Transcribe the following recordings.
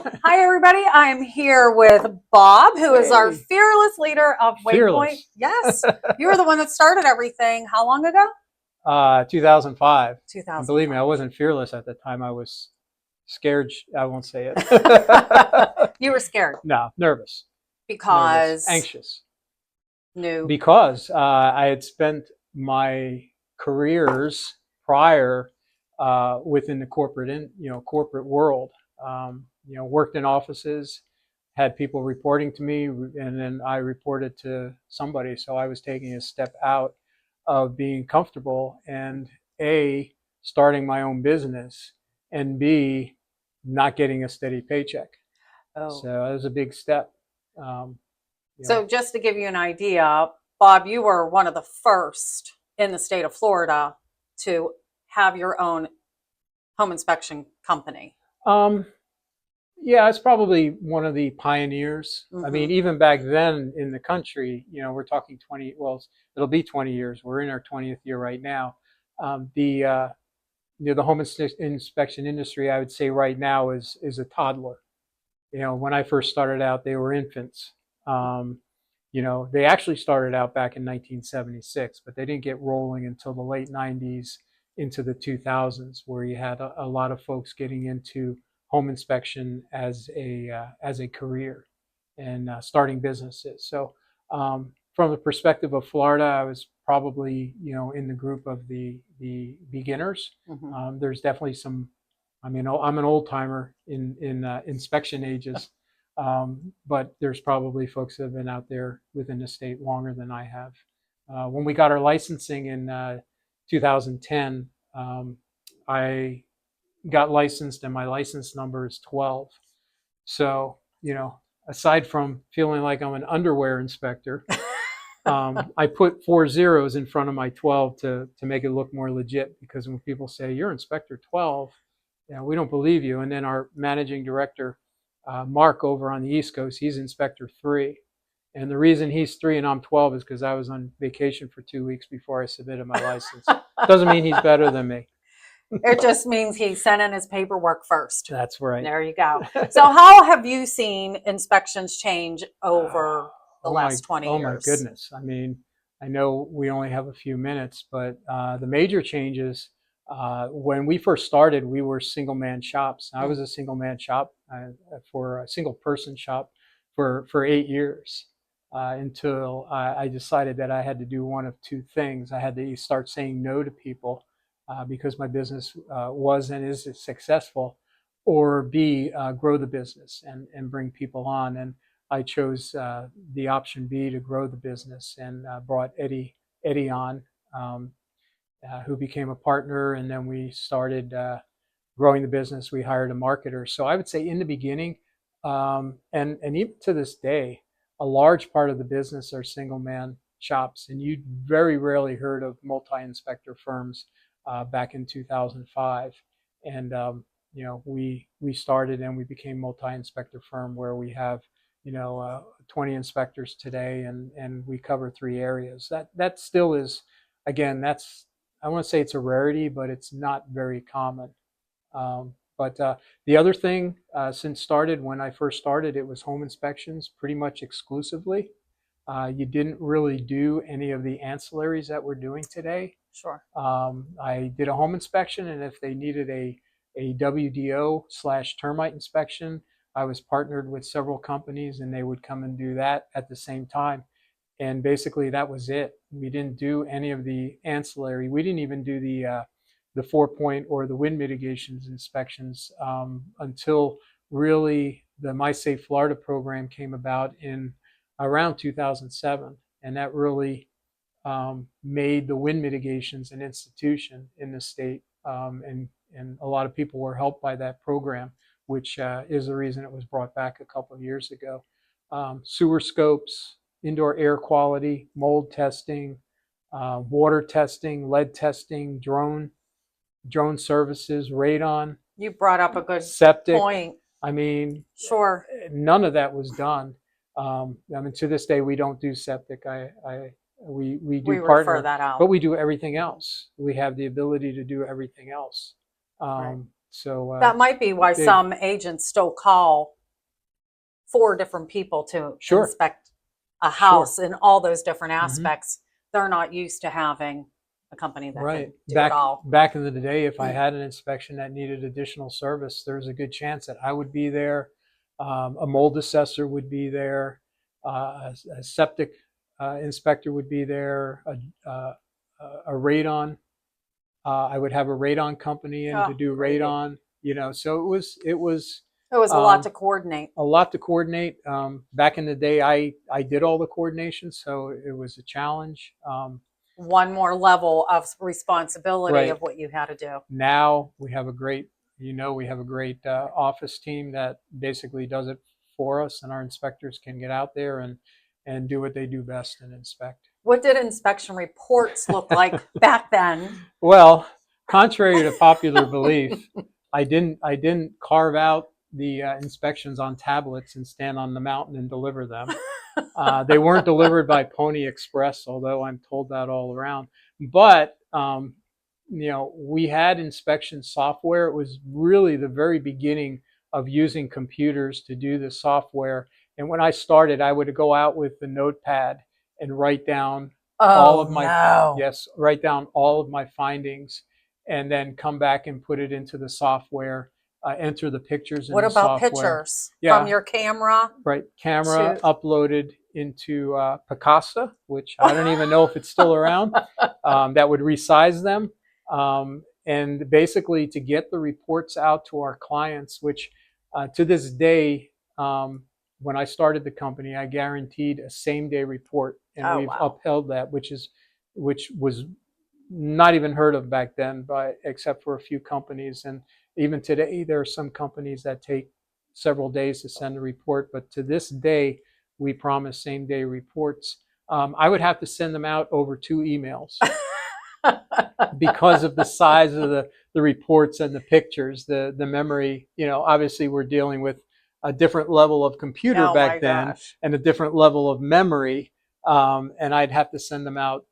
Hi, everybody. I'm here with Bob, who is our Hey, fearless leader of Waypoint. fearless. Yes, you were the one that started everything. How long ago? 2005. And believe me, I 2005. wasn't fearless at the time. I was scared. I won't say it. You were scared No, nervous, because anxious. new. Because I had spent my careers prior within the corporate world. Worked in offices, had people reporting to me, and then I reported to somebody. So I was taking a step out of being comfortable and A, starting my own business, and B, not getting a steady paycheck. So Oh. that was a big step. Um, you know, So, just to give you an idea, Bob, you were one of the first in the state of Florida to have your own home inspection company. um, yeah, it's probably one of the pioneers. I Hmm. mean, even back then in the country, we're talking 20, well, it'll be 20 years. We're in our 20th year right now. The home inspection industry, I would say right now is a toddler. When I first started out, they were infants. Um, they actually started out back in 1976, but they didn't get rolling until the late 90s into the 2000s, where you had a lot of folks getting into home inspection as a career and starting businesses. So, from the perspective of Florida, I was probably in the group of the beginners. Hmm. There's definitely some. I mean, I'm an old timer in inspection ages, but there's probably folks that have been out there within the state longer than I have. When we got our licensing in 2010, I got licensed, and my license number is 12. So, aside from feeling like I'm an underwear inspector, I put 4 zeros in front of my 12 to make it look more legit, because when people say you're Inspector 12, we don't believe you. And then our managing director, Mark, over on the East Coast, he's Inspector 3. And the reason he's 3 and I'm 12 is because I was on vacation for 2 weeks before I submitted my license. Doesn't mean he's better than me. It just means he sent in his paperwork first. That's right. There you go. So, how have you seen inspections change over the last 20 Oh my years? goodness. I mean, I know we only have a few minutes, but the major changes, when we first started, we were single man shops. I was a single man shop, for a single person shop for 8 years, until I decided that I had to do one of two things. I had to start saying no to people, because my business was and is successful, or B, grow the business and bring people on. And I chose the option B, to grow the business, and brought Eddie on, um, who became a partner, and then we started growing the business. We hired a marketer. So I would say in the beginning, and even to this day, a large part of the business are single man shops, and you very rarely heard of multi-inspector firms back in 2005. And we started and we became multi-inspector firm, where we have 20 inspectors today, and we cover 3 areas. That still is, again, that's, I want to say it's a rarity, but it's not very common. But the other thing, since started when I first started, it was home inspections pretty much exclusively. You didn't really do any of the ancillaries that we're doing today. Sure. I did a home inspection, and if they needed a WDO/termite inspection, I was partnered with several companies, and they would come and do that at the same time. And basically, that was it. We didn't do any of the ancillary. We didn't even do the 4-point or the wind mitigations inspections, until really the My Safe Florida program came about in around 2007, and that really made the wind mitigations an institution in the state, and a lot of people were helped by that program, which is the reason it was brought back a couple of years ago. Sewer scopes, indoor air quality, mold testing, water testing, lead testing, drone services, radon, You brought up a good septic. point. I mean, Sure. none of that was done. I mean, to this day, we don't do septic. We do We refer partner, that but out. we do everything else. We have the ability to do everything else. Right. So That might be why they, some agents still call 4 different people to sure, inspect a sure. house in all those different Hmm. aspects. They're not used to having a company that Right. can do it all. Back in the day, if I had an inspection that needed additional service, there's a good chance that I would be there. A mold assessor would be there. A septic inspector would be there. A radon. I would have a radon company in to Oh, do gravy. radon. So it was It was a lot um, to coordinate. a lot to coordinate. Back in the day, I did all the coordination, so it was a challenge. One more level of responsibility Right. of what you had to do. Now we have a great, we have a great office team that basically does it for us, and our inspectors can get out there and do what they do best and inspect. What did inspection reports look like back then? Well, contrary to popular belief, I didn't carve out the inspections on tablets and stand on the mountain and deliver them. They weren't delivered by Pony Express, although I'm told that all around. But we had inspection software. It was really the very beginning of using computers to do the software. And when I started, I would go out with the notepad and write down all Oh of my no. yes, write down all of my findings, and then come back and put it into the software. Enter the pictures in What the about software. pictures from Yeah, your camera right. Camera to uploaded into Picasa, which I don't even know if it's still around. That would resize them. And basically to get the reports out to our clients, which to this day, when I started the company, I guaranteed a same day report, and Oh we've wow. upheld that, which was not even heard of back then, by except for a few companies. And even today, there are some companies that take several days to send a report. But to this day, we promise same day reports. I would have to send them out over 2 emails because of the size of the reports and the pictures, the memory. Obviously we're dealing with a different level of computer Oh my back then gosh. and a different level of memory. And I'd have to send them out,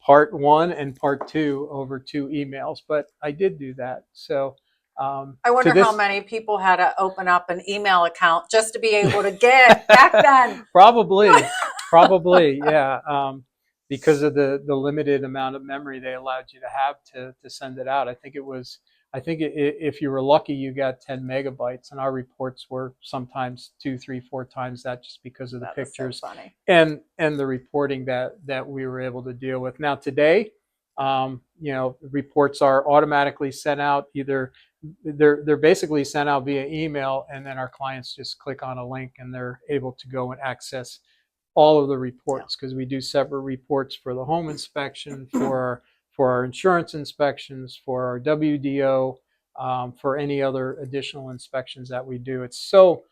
part one and part two over 2 emails. But I did do that. So I to wonder how this, many people had to open up an email account just to be able to get back then. probably, yeah. Because of the limited amount of memory they allowed you to have to send it out. If you were lucky, you got 10 megabytes, and our reports were sometimes 2, 3, 4 times that, just because of the That is so pictures funny. and the reporting that we were able to deal with. Now today, reports are automatically sent out. Either they're basically sent out via email, and then our clients just click on a link and they're able to go and access all of the Yeah. reports, because we do separate reports for the home inspection, for our insurance inspections, for our WDO, for any other additional inspections that we do. It's so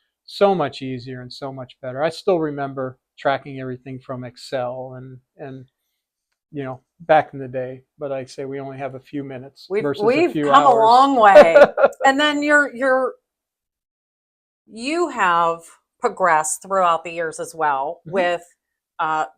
much easier and so much better. I still remember tracking everything from Excel and back in the day, but I say we only have a few minutes versus a We've few come a hours. long way. And then you have progressed throughout the years as well Mhm.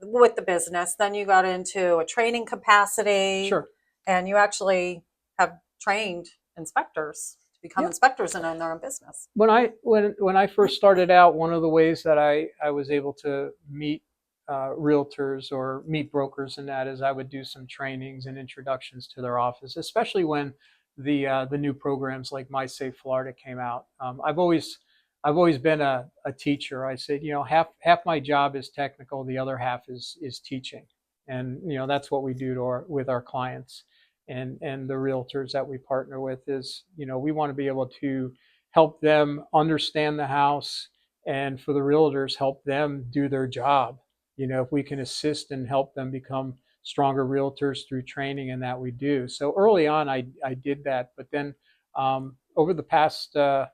with the business. Then you got into a training capacity, Sure. and you actually have trained inspectors to become Yeah. inspectors and own their own business. When I first started out, one of the ways that I was able to meet realtors or meet brokers, and that is I would do some trainings and introductions to their office, especially when the new programs like My Safe Florida came out. I've always been a teacher. I said, half my job is technical, the other half is teaching, and that's what we do with our clients and the realtors that we partner with. Is we want to be able to help them understand the house, and for the realtors, help them do their job. If we can assist and help them become stronger realtors through training, and that we do. So early on, I did that, but then over the past 5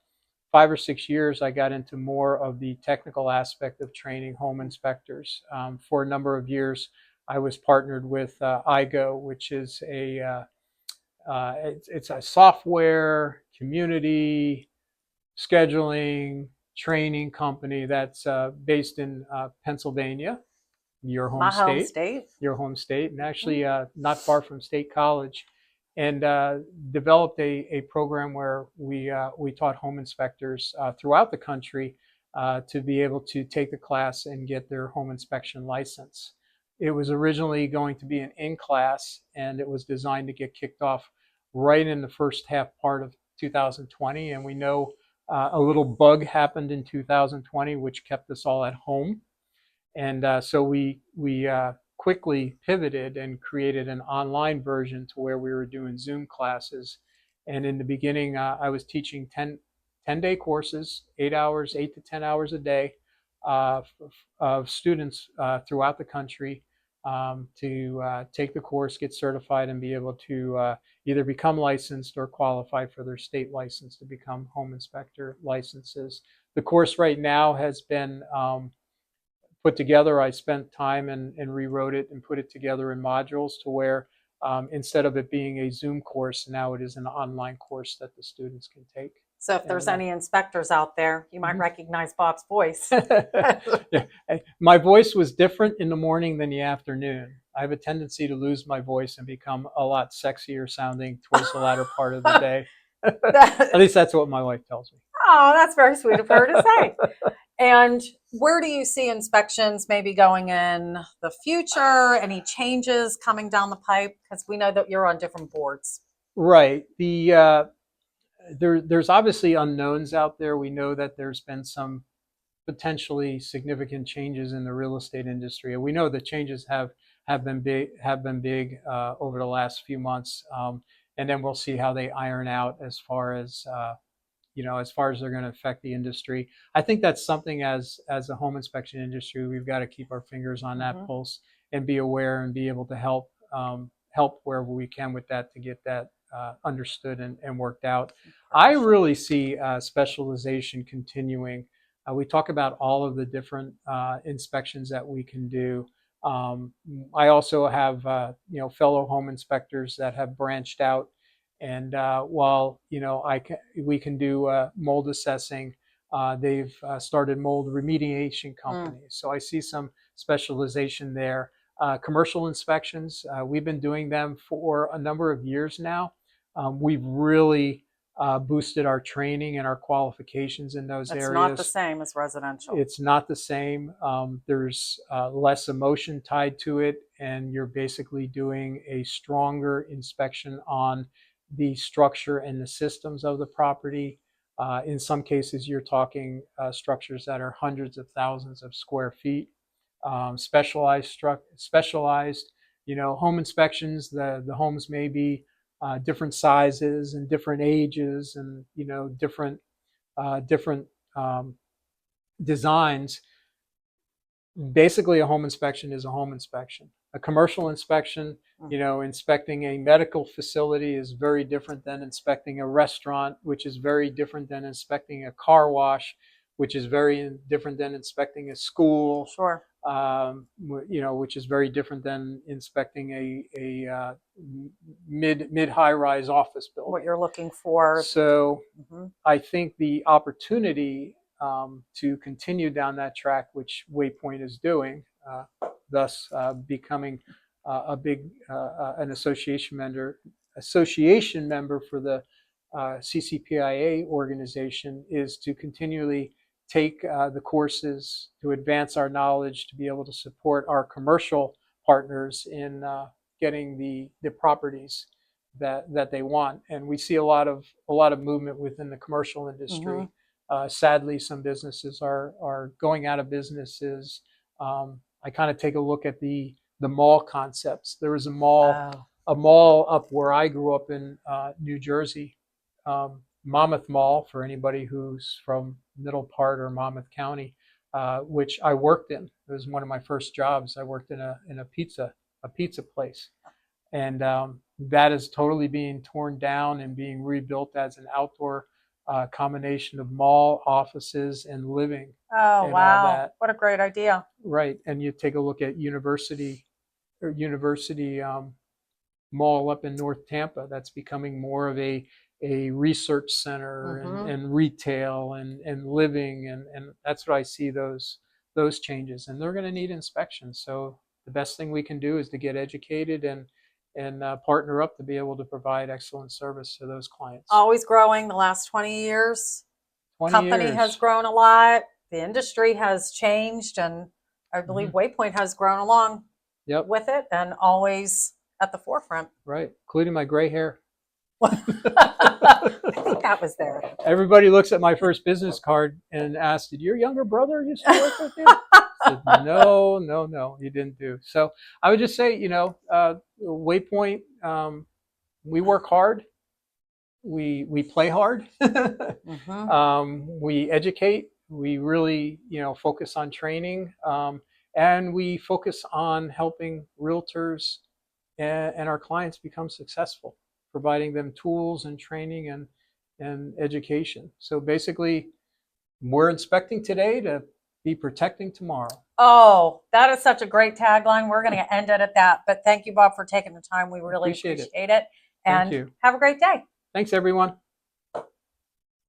or 6 years, I got into more of the technical aspect of training home inspectors. For a number of years, I was partnered with IGO, which is it's a software community scheduling training company that's based in Pennsylvania, your home My home state, state. and actually not far from State College. and developed a program where we taught home inspectors throughout the country to be able to take the class and get their home inspection license. It was originally going to be an in-class, and it was designed to get kicked off right in the first half part of 2020. And we know a little bug happened in 2020, which kept us all at home. And so we quickly pivoted and created an online version to where we were doing Zoom classes. And in the beginning, I was teaching 10-day courses, 8 hours, 8 to 10 hours a day of students throughout the country to take the course, get certified, and be able to either become licensed or qualify for their state license to become home inspector licenses. The course right now has been put together. I spent time and rewrote it and put it together in modules to where instead of it being a Zoom course, now it is an online course that the students can take. So if there's any inspectors out there, you might recognize Bob's voice. Yeah. My voice was different in the morning than the afternoon. I have a tendency to lose my voice and become a lot sexier sounding towards the latter part of the day. At least that's what my wife tells me. Oh, that's very sweet of her to say. And where do you see inspections maybe going in the future? Any changes coming down the pipe? Because we know that you're on different boards. Right. There's obviously unknowns out there. We know that there's been some potentially significant changes in the real estate industry, and we know the changes have been big over the last few months. And then we'll see how they iron out as far as as far as they're going to affect the industry. I think that's something as a home inspection industry, we've got to keep our fingers on that pulse and be aware and be able to help wherever we can with that to get that understood and worked out. I really see specialization continuing. We talk about all of the different inspections that we can do. I also have fellow home inspectors that have branched out. And while we can do mold assessing, they've started mold remediation companies. So I see some specialization there. Commercial inspections, we've been doing them for a number of years now. We've really boosted our training and our qualifications in those areas. It's not the same as residential. It's not the same. There's less emotion tied to it, and you're basically doing a stronger inspection on the structure and the systems of the property. In some cases, you're talking structures that are hundreds of thousands of square feet. Specialized home inspections. The homes may be different sizes and different ages and different designs. Basically, a home inspection is a home inspection. A commercial inspection, inspecting a medical facility is very different than inspecting a restaurant, which is very different than inspecting a car wash, which is very different than inspecting a school. Sure. Which is very different than inspecting a mid-high rise office building. What you're looking for. So I think the opportunity to continue down that track, which Waypoint is doing, thus becoming an association member for the CCPIA organization, is to continually take the courses to advance our knowledge, to be able to support our commercial partners in getting the properties that they want. And we see a lot of movement within the commercial industry. Sadly, some businesses are going out of businesses. I kind of take a look at the mall concepts. There was a mall up where I grew up in New Jersey, Monmouth Mall, for anybody who's from middle part or Monmouth County, which I worked in. It was one of my first jobs. I worked in a pizza place, and that is totally being torn down and being rebuilt as an outdoor combination of mall, offices, and living. Oh, and wow. all that. What a great idea. Right. And you take a look at University Mall up in North Tampa. That's becoming more of a research center and retail and living. And that's what I see those changes. And they're going to need inspection. So the best thing we can do is to get educated and partner up to be able to provide excellent service to those clients. Always growing the last 20 years. 20 Company years. has grown a lot. The industry has changed, and I believe Waypoint has grown along with it and always at the forefront. Right, including my gray hair. I think that was there. Everybody looks at my first business card and asks, "Did your younger brother used to work with you?" I said, no, he didn't do. So I would just say, Waypoint, we work hard, we play hard, we educate, we really focus on training, and we focus on helping realtors and our clients become successful, providing them tools and training and education. So basically, we're inspecting today to be protecting tomorrow. Oh, that is such a great tagline. We're going to end it at that. But thank you, Bob, for taking the time. We really appreciate it. And Thank you. Have a great day. Thanks, everyone.